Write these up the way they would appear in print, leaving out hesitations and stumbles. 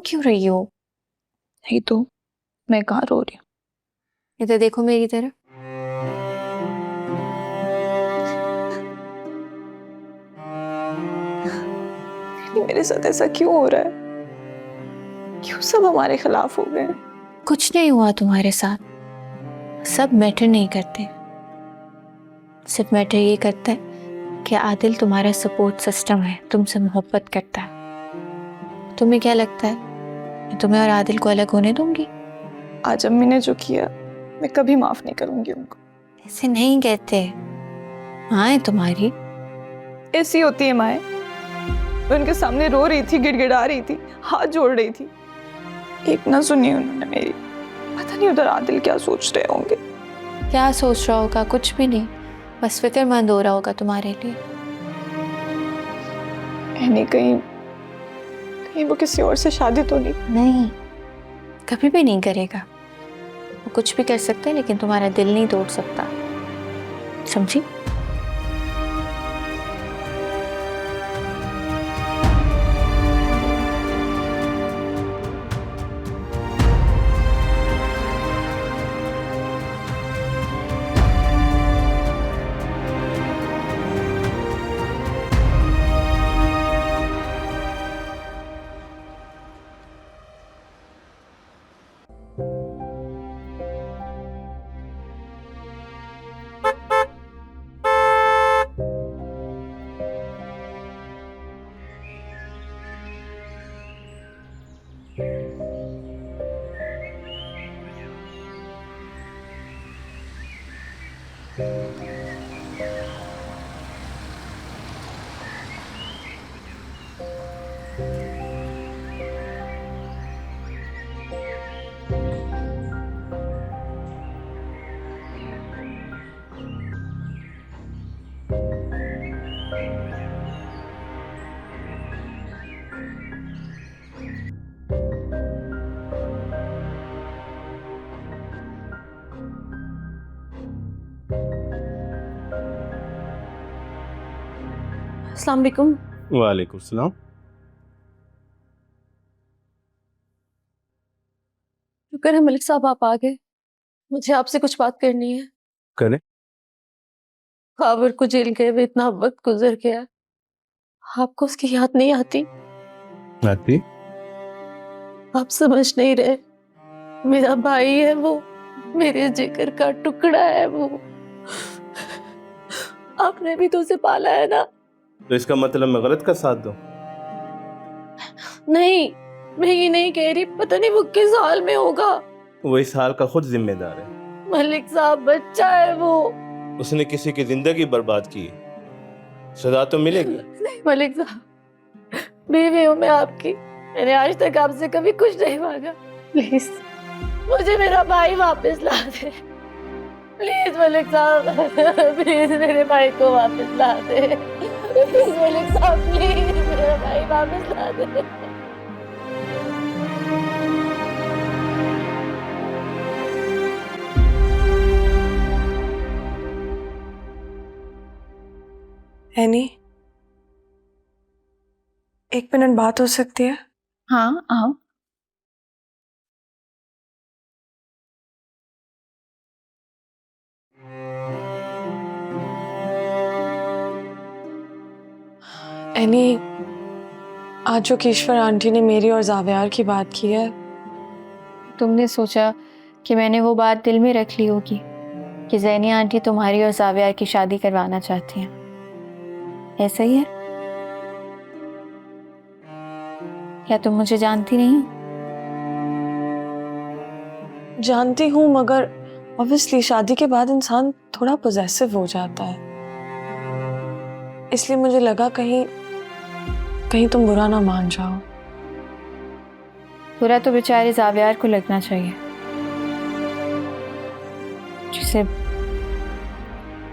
क्यों रही हो? नहीं तो मैं कहाँ रो रही हूँ। इधर देखो मेरी तरफ। मेरे साथ ऐसा क्यों हो रहा है? क्यों सब हमारे खिलाफ हो गए? कुछ नहीं हुआ तुम्हारे साथ, सब मैटर नहीं करते। सिर्फ मैटर ये करता है कि आदिल तुम्हारा सपोर्ट सिस्टम है, तुमसे मोहब्बत करता है। तुम्हें क्या लगता है मैं तुम्हें और आदिल को अलग होने दूंगी? आज अम्मी ने जो किया मैं कभी माफ नहीं करूंगी उनको। ऐसे नहीं कहते, माँ है तुम्हारी। ऐसी होती है माए। मैं उनके सामने रो रही थी, गिड़गिड़ा रही थी, हाथ जोड़ रही थी, एक ना सुनी उन्होंने मेरी। पता नहीं उधर आदिल क्या सोच रहे होंगे। क्या सोच रहा होगा? कुछ भी नहीं, बस फिक्रमंद हो रहा होगा तुम्हारे लिए। नहीं, कहीं कहीं वो किसी और से शादी तो नहीं, कभी भी नहीं करेगा। वो कुछ भी कर सकता है लेकिन तुम्हारा दिल नहीं तोड़ सकता, समझी? अस्सलाम वालेकुम। वालेकुम सलाम। शुक्र है मलिक साहब आप आ गए। मुझे आपसे कुछ बात करनी है। करें। बाबर को जेल गए हुए इतना वक्त गुजर गया, आपको उसकी याद नहीं आती? आती। आप समझ नहीं रहे। मेरा भाई है वो, मेरे जिगर का टुकड़ा है वो। आपने भी तो उसे पाला है ना? तो इसका मतलब मैं गलत का साथ दूं? नहीं, मैं ये नहीं कह रही, पता नहीं वो किस हाल में होगा। वो इस हाल का खुद जिम्मेदार है। मलिक साहब बच्चा है वो। उसने किसी की जिंदगी बर्बाद की, सजा तो मिलेगी। नहीं मलिक साहब, बीवी हूँ मैं आपकी, मैंने आज तक आपसे कभी कुछ नहीं मांगा। प्लीज मुझे मेरा भाई वापस ला दे। प्लीज मलिक साहब, प्लीज मेरे भाई को वापस ला दे। प्लीज मलिक साहब, प्लीज मेरा भाई वापस ला दे। एनी, एक मिनट बात हो सकती है? हाँ आओ। एनी, आज जो किश्वर आंटी ने मेरी और जावियार की बात की है, तुमने सोचा कि मैंने वो बात दिल में रख ली होगी कि ज़ैनिया आंटी तुम्हारी और ज़ावियार की शादी करवाना चाहती हैं, ऐसा ही है? क्या तुम मुझे जानती नहीं हो? जानती हूँ मगर ऑब्वियसली शादी के बाद इंसान थोड़ा पोजेसिव हो जाता है, इसलिए मुझे लगा कहीं कहीं तुम बुरा ना मान जाओ। बुरा तो बेचारे ज़ावियार को लगना चाहिए, जिसे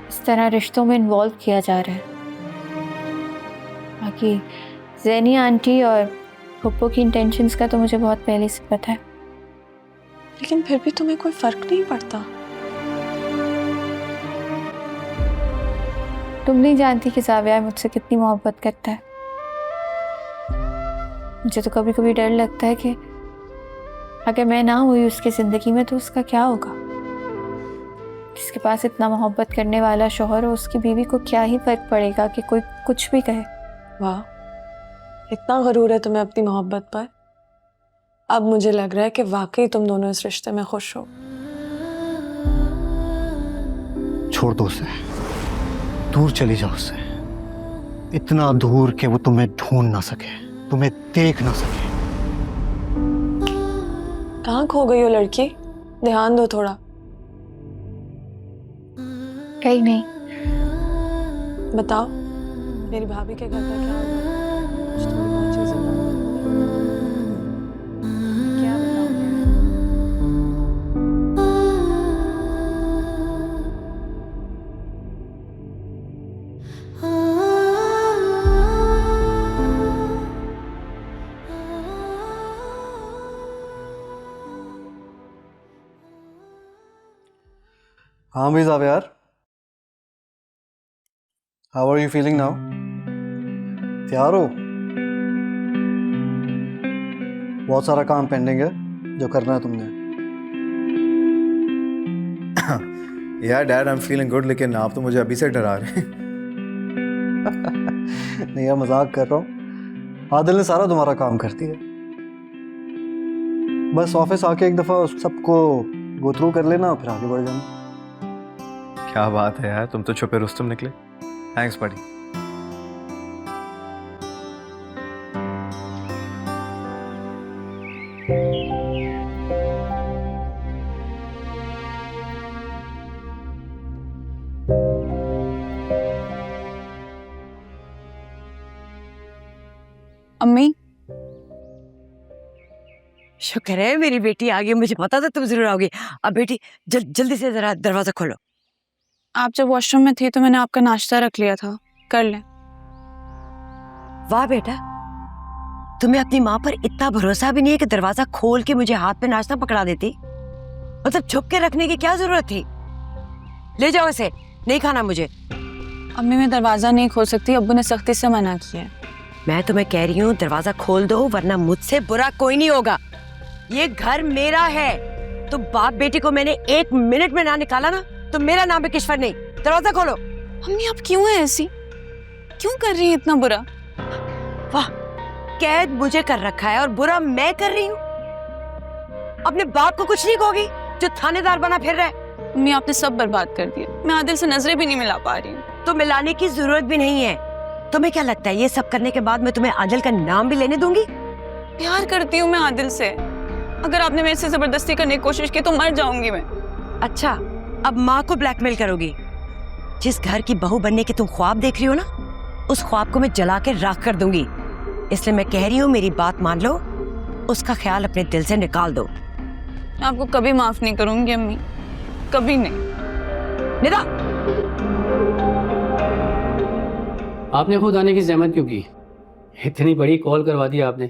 इस तरह रिश्तों में इन्वॉल्व किया जा रहा है। बाकी ज़ैनिया आंटी और पप्पो की इंटेंशंस का तो मुझे बहुत पहले से पता है। लेकिन फिर भी तुम्हें कोई फर्क नहीं पड़ता? तुम नहीं जानती कि ज़ावियार मुझसे कितनी मोहब्बत करता है। मुझे तो कभी कभी डर लगता है कि अगर मैं ना हुई उसकी ज़िंदगी में तो उसका क्या होगा। जिसके पास इतना मोहब्बत करने वाला शौहर हो, उसकी बीवी को क्या ही फर्क पड़ेगा कि कोई कुछ भी कहे। वाह, इतना गरूर है तुम्हें अपनी मोहब्बत पर। अब मुझे लग रहा है कि वाकई तुम दोनों इस रिश्ते में खुश हो। छोड़ दो उसे, दूर चली जाओ उससे, इतना दूर कि वो तुम्हें ढूंढ ना सके, तुम्हें देख ना सके। कहाँ खो गई हो लड़की? ध्यान दो थोड़ा। कहीं नहीं। बताओ, मेरी भाभी के घर का क्या हुआ? कुछ थोड़ी बहुत चीजें क्या बताओगे? हाँ भी साहब यार, how are you feeling now? तैयार हो? बहुत सारा काम पेंडिंग है जो करना है तुमने। यार dad I am feeling good, लेकिन आप तो मुझे अभी से डरा रहे हैं। नहीं यार, मजाक कर रहा हूँ। आदिल ने सारा तुम्हारा काम कर दिया, बस ऑफिस आके एक दफ़ा सबको गो थ्रू कर लेना, फिर आगे बढ़ जाना। क्या बात है यार, तुम तो छुपे रुस्तम निकले। थैंक्स बड़ी। अम्मी, शुक्र है मेरी बेटी आ गई। मुझे पता था तुम जरूर आओगी। अब बेटी जल्दी से जरा दरवाजा खोलो। आप जब वॉशरूम में थी तो मैंने आपका नाश्ता रख लिया था, कर लें। वाह बेटा, तुम्हें अपनी माँ पर इतना भरोसा भी नहीं है कि दरवाजा खोल के मुझे हाथ पे नाश्ता पकड़ा देती। मतलब छुप के रखने की क्या जरूरत थी? ले जाओ इसे, नहीं खाना मुझे। अम्मी, मैं दरवाजा नहीं खोल सकती, अब्बू ने सख्ती से मना किया है। मैं तुम्हें कह रही हूँ दरवाजा खोल दो, वरना मुझसे बुरा कोई नहीं होगा। ये घर मेरा है। तो बाप बेटी को मैंने 1 मिनट में ना निकाला ना, तो मेरा नाम भी किश्वर नहीं। दरवाजा खोलो। अम्मी, आप क्यों है ऐसी? क्यों कर रही है इतना बुरा? वाह, कैद मुझे कर रखा है और बुरा मैं कर रही हूँ। अपने बाप को कुछ नहीं कहोगी जो थानेदार बना फिर रहा है? अम्मी, आपने सब बर्बाद कर दिया। मैं आदिल से नजरें भी नहीं मिला पा रही हूँ। तो मिलाने की जरूरत भी नहीं है। तुम्हें क्या लगता है ये सब करने के बाद मैं तुम्हें आदिल का नाम भी लेने दूंगी? प्यार करती हूँ मैं आदिल से। अगर आपने मेरे से जबरदस्ती करने की कोशिश की तो मर जाऊंगी मैं। अच्छा, अब माँ को ब्लैकमेल करोगी? जिस घर की बहू बनने के तुम ख्वाब देख रही हो ना, उस ख्वाब को मैं जला के राख कर दूंगी। इसलिए मैं कह रही हूँ मेरी बात मान लो, उसका ख्याल अपने दिल से निकाल दो। मैं आपको कभी माफ नहीं करूंगी अम्मी, कभी नहीं। निदा, आपने खुद आने की जहमत क्यों की? इतनी बड़ी कॉल करवा दी आपने,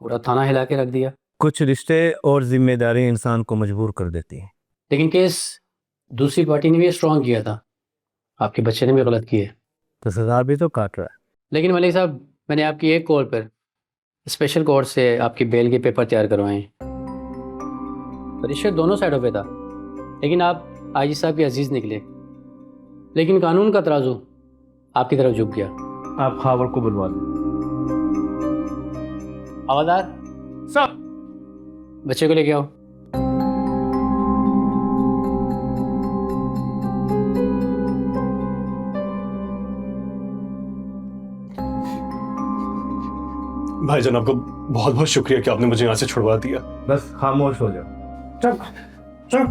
पूरा थाना हिला के रख दिया। कुछ रिश्ते और जिम्मेदारी इंसान को मजबूर कर देती है। लेकिन केस दूसरी पार्टी ने भी स्ट्रॉन्ग किया था, आपके बच्चे ने भी गलत किए, तो सजा भी तो काट रहा है। लेकिन मलिक साहब, मैंने आपकी एक कॉल पर स्पेशल कोर्ट से आपकी बेल के पेपर तैयार करवाए हैं। रिश्ते दोनों साइडों पे था, लेकिन आप आईजी साहब के अजीज निकले। लेकिन कानून का तराजू आपकी तरफ झुक गया। आप खावर को बुलवा लो। हवालदार सब बच्चे को लेके आओ। भाईजान, आपका बहुत बहुत शुक्रिया कि आपने मुझे यहाँ से छुड़वा दिया। बस खामोश हो जाओ। चल चल।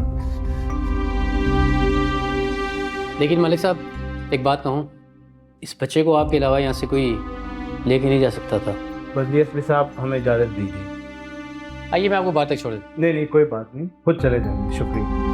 लेकिन मलिक साहब, एक बात कहूँ, इस बच्चे को आपके अलावा यहाँ से कोई लेके नहीं जा सकता था। बस डीएसपी साहब, हमें इजाज़त दीजिए। आइए मैं आपको बात तक छोड़ दूँ। नहीं, कोई बात नहीं, खुद चले जाएंगे। शुक्रिया।